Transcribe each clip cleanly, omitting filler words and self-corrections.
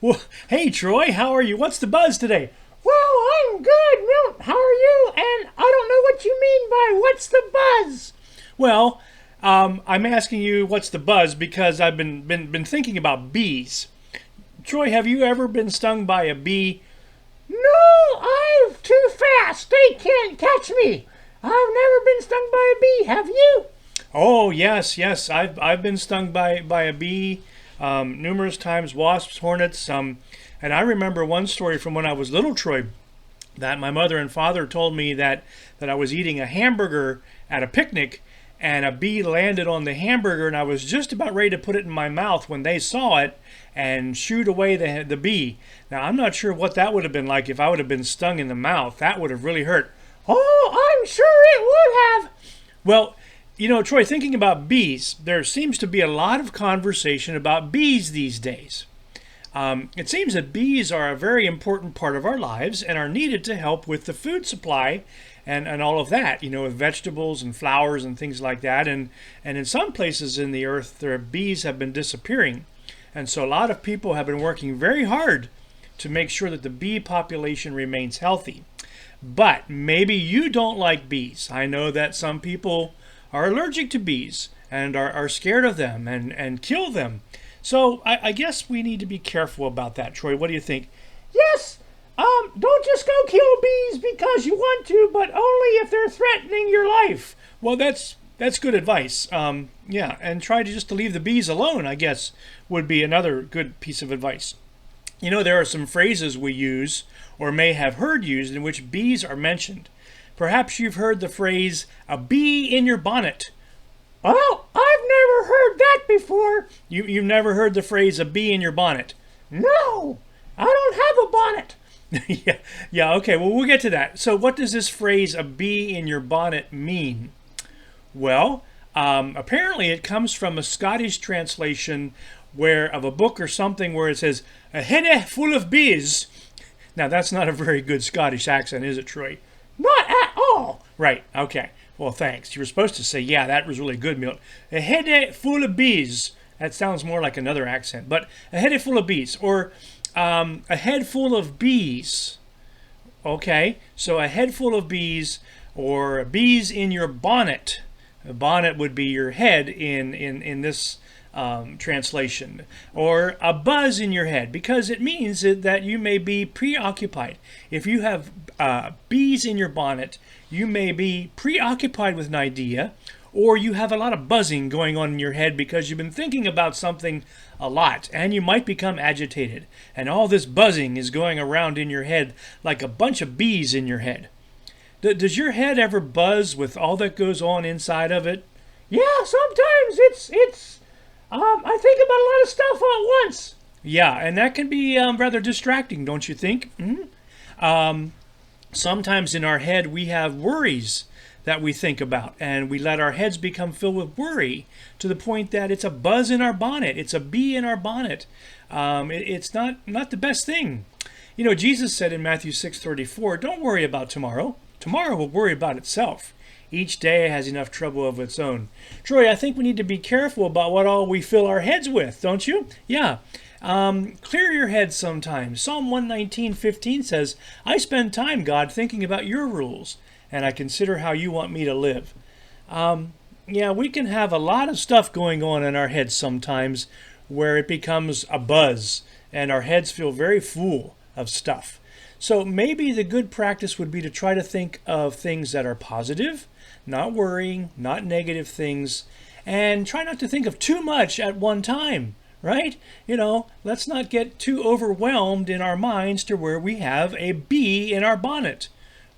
Well, hey, Troy, how are you? What's the buzz today? Well, I'm good, Milt. How are you? And I don't know what you mean by what's the buzz? Well, I'm asking you what's the buzz because I've been thinking about bees. Troy, have you ever been stung by a bee? No, I'm too fast. They can't catch me. I've never been stung by a bee. Have you? Oh, yes, yes. I've been stung by a bee numerous times, wasps, hornets. And I remember one story from when I was little, Troy, that my mother and father told me that I was eating a hamburger at a picnic and a bee landed on the hamburger and I was just about ready to put it in my mouth when they saw it and shooed away the bee. Now, I'm not sure what that would have been like if I would have been stung in the mouth. That would have really hurt. Oh, I'm sure it would have. Well, Troy, thinking about bees, there seems to be a lot of conversation about bees these days. It seems that bees are a very important part of our lives and are needed to help with the food supply and all of that, with vegetables and flowers and things like that. And in some places in the earth, their bees have been disappearing. And so a lot of people have been working very hard to make sure that the bee population remains healthy. But maybe you don't like bees. I know that some people are allergic to bees and are scared of them and kill them. So I guess we need to be careful about that. Troy, what do you think? Yes. Don't just go kill bees because you want to, but only if they're threatening your life. Well, that's good advice. Yeah, and try to leave the bees alone, I guess, would be another good piece of advice. There are some phrases we use or may have heard used in which bees are mentioned. Perhaps you've heard the phrase, a bee in your bonnet. Well, I've never heard that before. You've never heard the phrase, a bee in your bonnet? No, I don't have a bonnet. Yeah, okay, well, we'll get to that. So what does this phrase, a bee in your bonnet, mean? Well, apparently it comes from a Scottish translation of a book or something where it says, a head full of bees. Now, that's not a very good Scottish accent, is it, Troy? Not at all. Right, okay. Well, thanks. You were supposed to say, yeah, that was really good, Milt. A head full of bees. That sounds more like another accent. But a head full of bees. Or a head full of bees. Okay, so a head full of bees or bees in your bonnet. A bonnet would be your head in this translation. Or a buzz in your head, because it means that you may be preoccupied. If you have bees in your bonnet, you may be preoccupied with an idea, or you have a lot of buzzing going on in your head because you've been thinking about something a lot, and you might become agitated. And all this buzzing is going around in your head like a bunch of bees in your head. Does your head ever buzz with all that goes on inside of it? Yeah, sometimes it's I think about a lot of stuff at once. Yeah, and that can be rather distracting, don't you think? Mm-hmm. Sometimes in our head we have worries that we think about, and we let our heads become filled with worry to the point that it's a buzz in our bonnet. It's a bee in our bonnet. It's not the best thing. Jesus said in Matthew 6:34, don't worry about tomorrow. Tomorrow will worry about itself. Each day has enough trouble of its own. Troy, I think we need to be careful about what all we fill our heads with, don't you? Yeah. Clear your head sometimes. Psalm 119:15 says, I spend time, God, thinking about your rules, and I consider how you want me to live. Yeah, we can have a lot of stuff going on in our heads sometimes where it becomes a buzz, and our heads feel very full of stuff. So maybe the good practice would be to try to think of things that are positive, not worrying, not negative things, and try not to think of too much at one time, right? Let's not get too overwhelmed in our minds to where we have a bee in our bonnet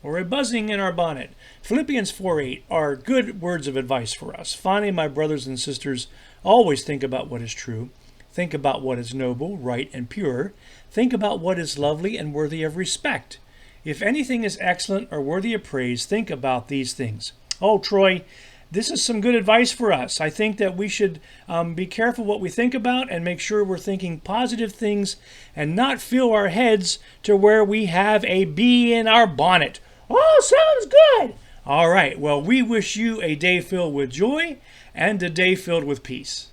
or a buzzing in our bonnet. Philippians 4:8 are good words of advice for us. Finally, my brothers and sisters, always think about what is true. Think about what is noble, right, and pure. Think about what is lovely and worthy of respect. If anything is excellent or worthy of praise, think about these things. Oh, Troy, this is some good advice for us. I think that we should be careful what we think about and make sure we're thinking positive things and not fill our heads to where we have a bee in our bonnet. Oh, sounds good. All right. Well, we wish you a day filled with joy and a day filled with peace.